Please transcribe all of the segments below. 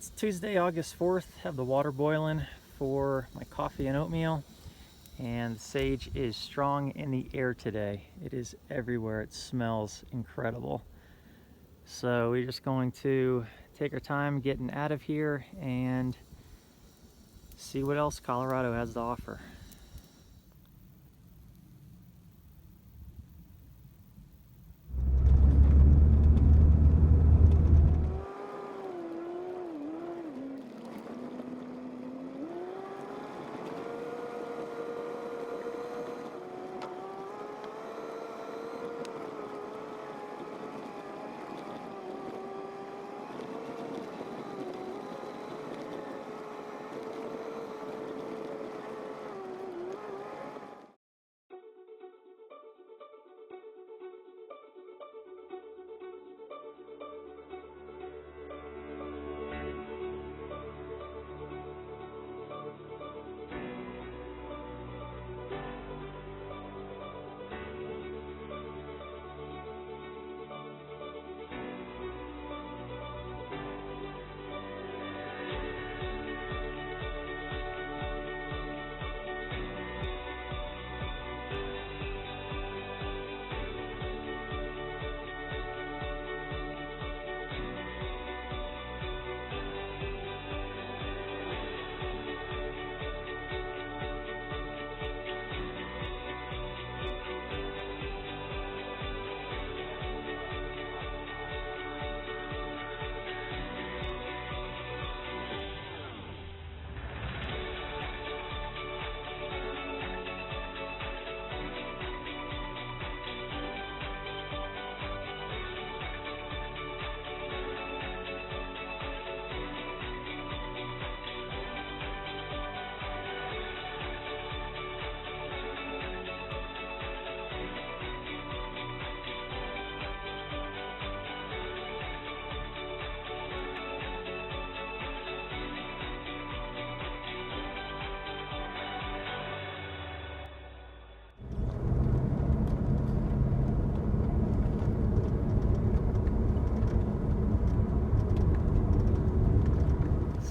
It's Tuesday, August 4th. Have the water boiling for my coffee and oatmeal, and sage is strong in the air today. It is everywhere. It smells incredible. So we're just going to take our time getting out of here and see what else Colorado has to offer.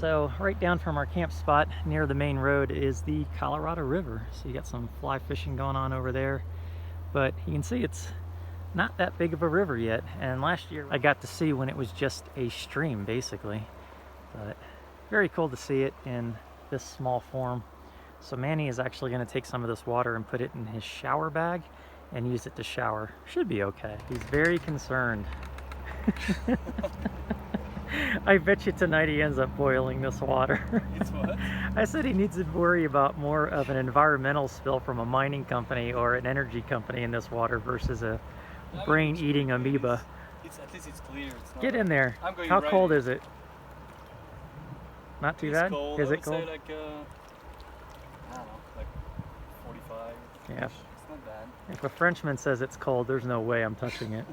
So right down from our camp spot near the main road is the Colorado River. So you got some fly fishing going on over there, but you can see it's not that big of a river yet. And last year I got to see when it was just a stream basically, but very cool to see it in this small form. So Manny is actually going to take some of this water and put it in his shower bag and use it to shower. Should be okay. He's very concerned. I bet you tonight he ends up boiling this water. It's what? I said he needs to worry about more of an environmental spill from a mining company or an energy company in this water versus a brain-eating amoeba. At least it's clear. It's not. Get in there. How cold is it? Not too bad? Cold. Is I it cold? would say like, I don't know, like 45. Yeah. It's not bad. If a Frenchman says it's cold, there's no way I'm touching it.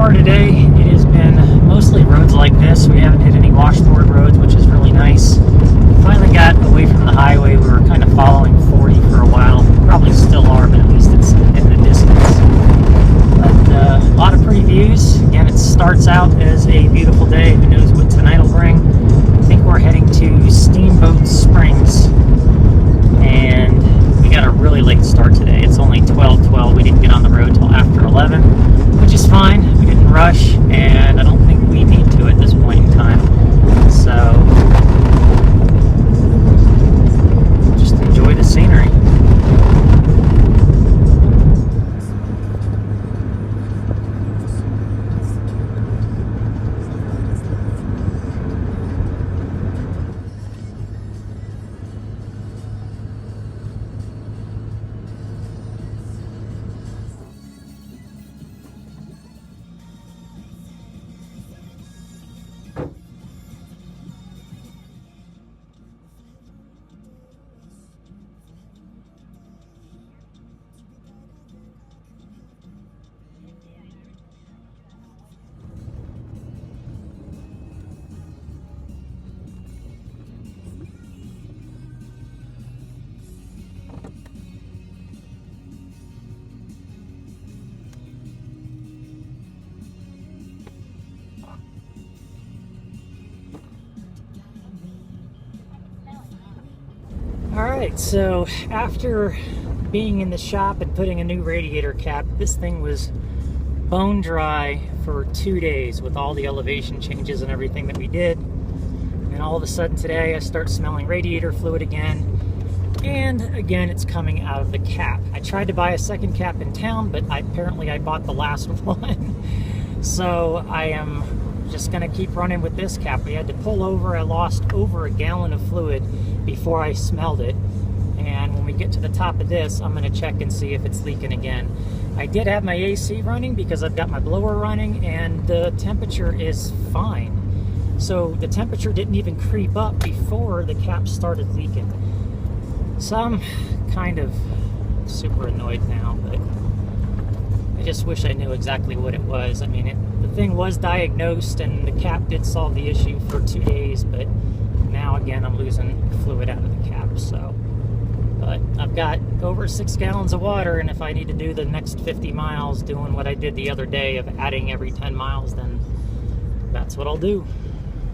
Today it has been mostly roads like this. We haven't hit any washboard roads, which is really nice. We finally got away from the highway. We were kind of following 40 for a while. Probably still are, but at least it's in the distance. But a lot of pretty views. Again, it starts out as a beautiful day. Who knows what tonight will bring. I think we're heading to Steamboat Springs, and we got a really late start today. It's only 12:12. We didn't get on the road till after 11, which is fine. We didn't rush, and I don't think we need to at this point in time. So just enjoy the scenery. Alright, so after being in the shop and putting a new radiator cap, this thing was bone dry for 2 days with all the elevation changes and everything that we did. And all of a sudden today I start smelling radiator fluid again. And again, it's coming out of the cap. I tried to buy a second cap in town, but apparently I bought the last one. So I am just gonna keep running with this cap. We had to pull over. I lost over a gallon of fluid before I smelled it. And when we get to the top of this, I'm gonna check and see if it's leaking again. I did have my AC running because I've got my blower running and the temperature is fine. So the temperature didn't even creep up before the cap started leaking. So I'm kind of super annoyed now, but I just wish I knew exactly what it was. I mean, the thing was diagnosed and the cap did solve the issue for 2 days, but now again I'm losing fluid out of the cap. So, but I've got over 6 gallons of water, and if I need to do the next 50 miles doing what I did the other day of adding every 10 miles, then that's what I'll do.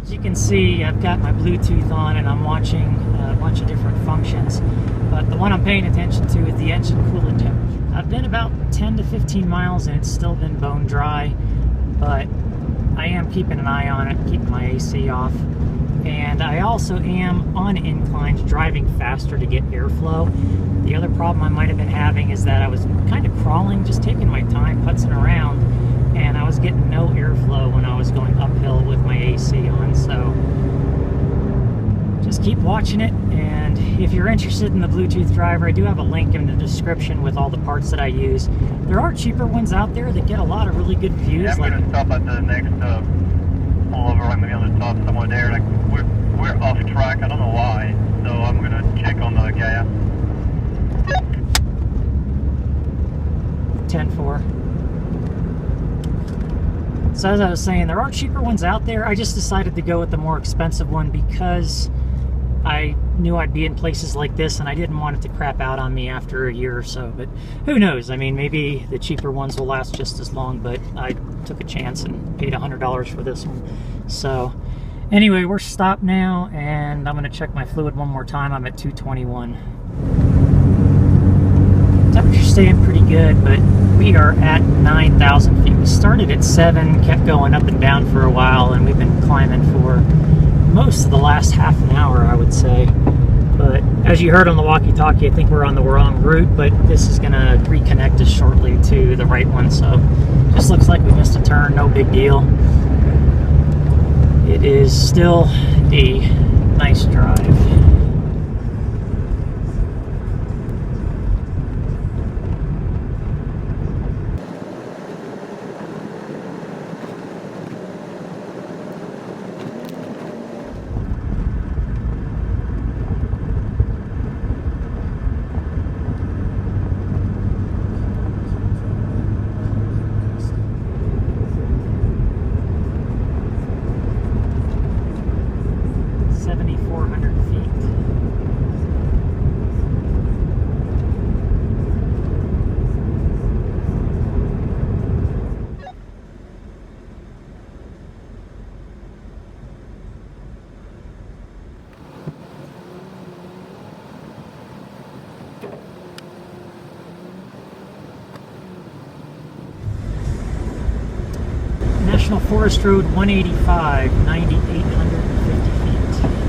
As you can see, I've got my Bluetooth on and I'm watching a bunch of different functions, but the one I'm paying attention to is the engine coolant temperature. I've been about 10 to 15 miles and it's still been bone dry, but I am keeping an eye on it, keeping my AC off. And I also am on inclines driving faster to get airflow. The other problem I might have been having is that I was kind of crawling, just taking my time, putzing around, and I was getting no airflow when I was going uphill with my AC on. So just keep watching it, and if you're interested in the Bluetooth driver, I do have a link in the description with all the parts that I use. There are cheaper ones out there that get a lot of really good views. Yeah, I'm going to stop at the next pull over. I'm going to be on the top somewhere there. Like we're off track. I don't know why. So I'm going to check on the gas. 10-4. So as I was saying, there are cheaper ones out there. I just decided to go with the more expensive one because I knew I'd be in places like this and I didn't want it to crap out on me after a year or so. But who knows? I mean, maybe the cheaper ones will last just as long, but I took a chance and paid $100 for this one. So anyway, we're stopped now and I'm going to check my fluid one more time. I'm at 221. Temperature's staying pretty good, but we are at 9,000 feet. We started at 7, kept going up and down for a while, and we've been climbing for most of the last half an hour, I would say. But as you heard on the walkie-talkie, I think we're on the wrong route, but this is going to reconnect us shortly to the right one. So just looks like we missed a turn, no big deal. It is still a nice drive. National Forest Road 185, 9,850 feet.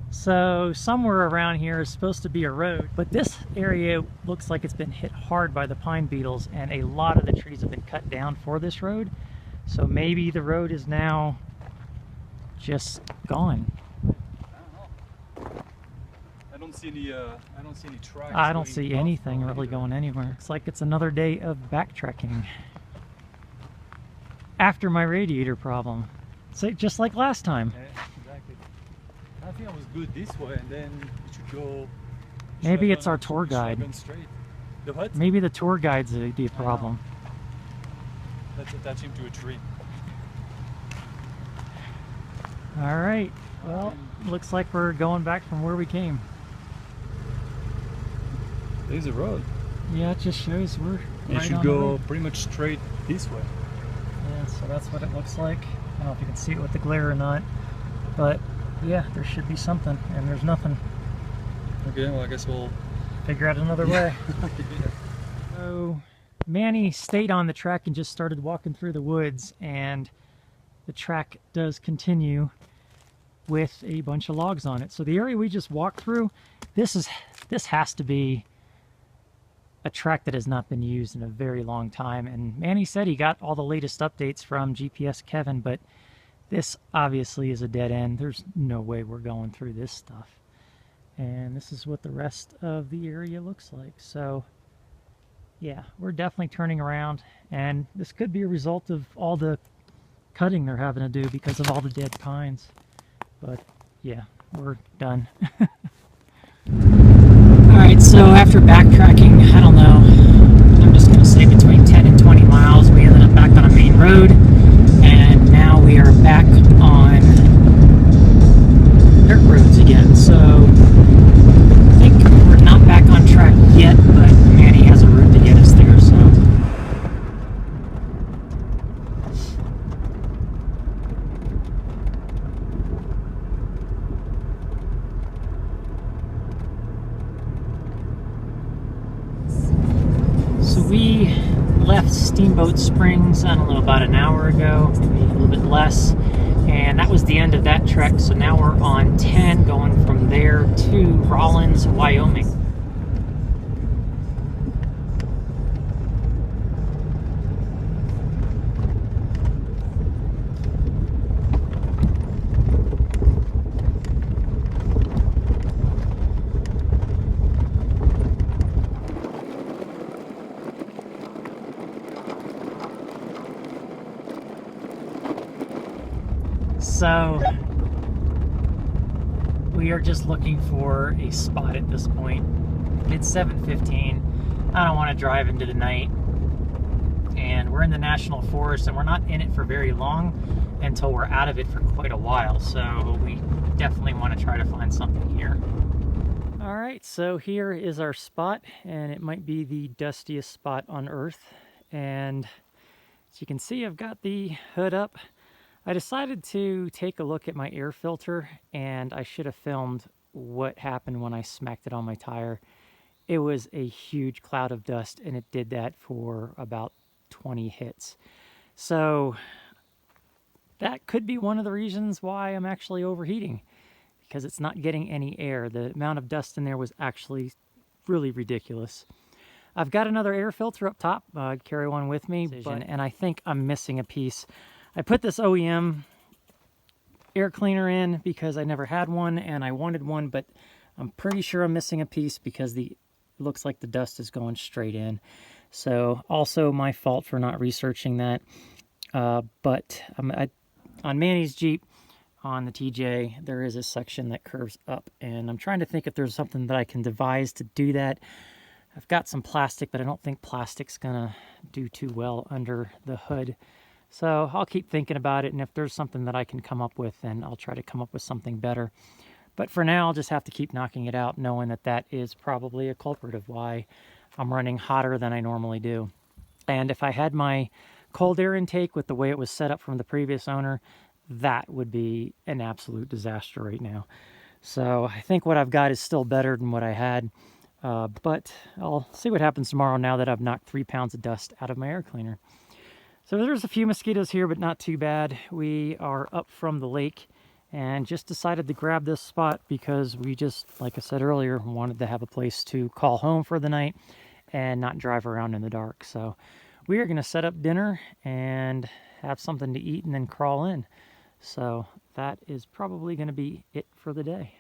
So somewhere around here is supposed to be a road, but this area looks like it's been hit hard by the pine beetles and a lot of the trees have been cut down for this road. So maybe the road is now just gone. I don't see any tracks. I don't see anything really going anywhere. It's like it's another day of backtracking after my radiator problem. So just like last time. Yeah, exactly. I think I was good this way, and then you should go. Maybe it's our tour guide. Straight. The what? Maybe the tour guide's the problem. Let's attach him to a tree. All right. Well, looks like we're going back from where we came. There's a road. Yeah, it just shows we're You right should on go the road. pretty much straight this way. Yeah, so that's what it looks like. I don't know if you can see it with the glare or not, but yeah, there should be something, and there's nothing. Okay, well I guess we'll Figure out another way. yeah. So Manny stayed on the track and just started walking through the woods, and the track does continue with a bunch of logs on it. So the area we just walked through, this has to be a track that has not been used in a very long time. And Manny said he got all the latest updates from GPS Kevin, but this obviously is a dead end. There's no way we're going through this stuff. And this is what the rest of the area looks like. So yeah, we're definitely turning around, and this could be a result of all the cutting they're having to do because of all the dead pines. But yeah, we're done. Alright, so after backtracking, I don't know, I'm just going to say between 10 and 20 miles, we ended up back on a main road, and now we are back on dirt roads again. So I think we're not back on track yet, but Manny has a route to get us there, so. So we left Steamboat Springs, I don't know, about an hour ago, maybe a little bit less, and that was the end of that trek. So now we're on 10, going from there to Rawlins, Wyoming. So we are just looking for a spot at this point. It's 7:15. I don't want to drive into the night, and we're in the national forest, and we're not in it for very long until we're out of it for quite a while. So we definitely want to try to find something here. All right, so here is our spot, and it might be the dustiest spot on earth. And as you can see, I've got the hood up. I decided to take a look at my air filter, and I should have filmed what happened when I smacked it on my tire. It was a huge cloud of dust, and it did that for about 20 hits. So that could be one of the reasons why I'm actually overheating, because it's not getting any air. The amount of dust in there was actually really ridiculous. I've got another air filter up top. I'd carry one with me, and I think I'm missing a piece. I put this OEM air cleaner in because I never had one and I wanted one, but I'm pretty sure I'm missing a piece because it looks like the dust is going straight in. So also my fault for not researching that. But on Manny's Jeep, on the TJ, there is a section that curves up, and I'm trying to think if there's something that I can devise to do that. I've got some plastic, but I don't think plastic's gonna do too well under the hood. So I'll keep thinking about it, and if there's something that I can come up with, then I'll try to come up with something better. But for now, I'll just have to keep knocking it out, knowing that that is probably a culprit of why I'm running hotter than I normally do. And if I had my cold air intake with the way it was set up from the previous owner, that would be an absolute disaster right now. So I think what I've got is still better than what I had. But I'll see what happens tomorrow now that I've knocked 3 pounds of dust out of my air cleaner. So there's a few mosquitoes here, but not too bad. We are up from the lake and just decided to grab this spot because we just, like I said earlier, wanted to have a place to call home for the night and not drive around in the dark. So we are going to set up dinner and have something to eat and then crawl in. So that is probably going to be it for the day.